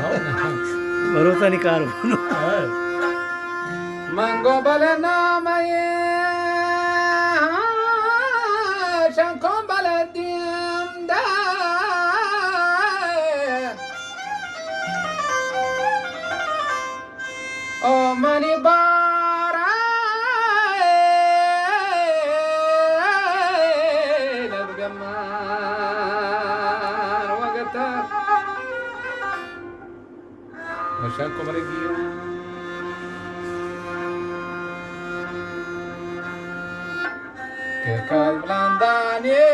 भरोसा कार मंगो बले नामये शंको बले दिम दा ओ मनी बारा नबगमार वगता शंको बले दिम que calblandanie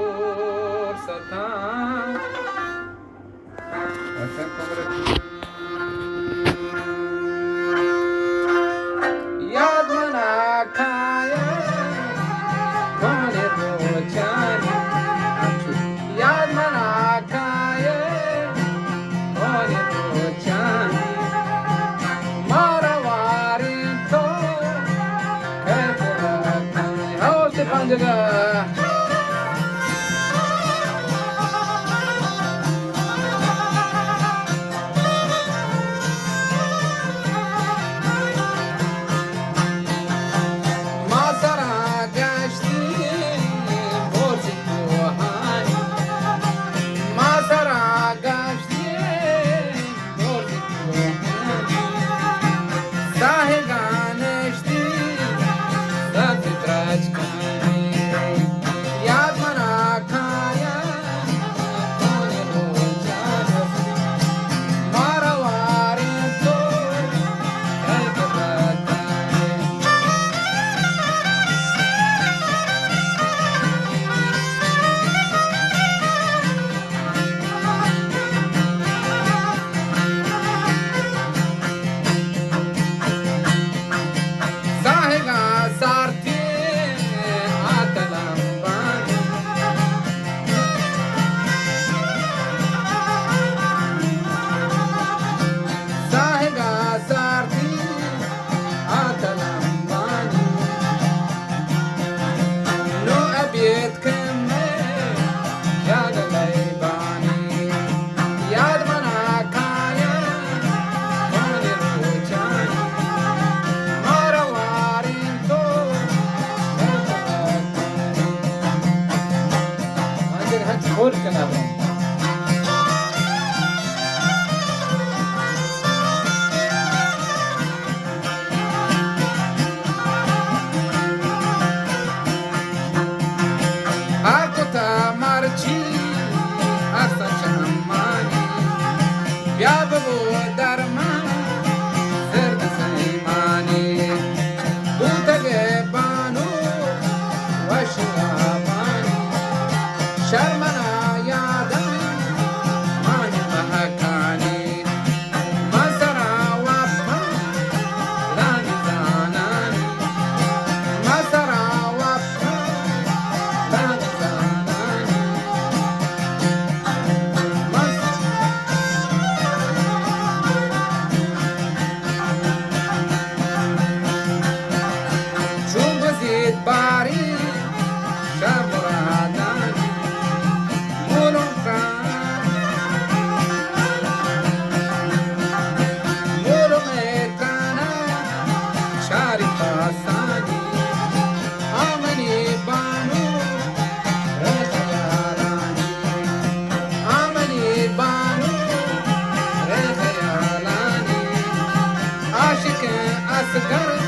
narmangor satan acha cobre yad mana khaya kone rochani yad mana khaya kone rochani जगह मासरा गश्ती बोझी कोहानी मासरा गश्ती बोझी कोहानी साहे गानेश्ती साथी त्राज और क्या नाम है Arcota marci asta chamani Biabo darma zerde saimani Butage banu washamani Sharmana yada mani mahakani Masara wappa lani zanani Masara wappa lani zanani Chumbazit bari shamuradani Asgar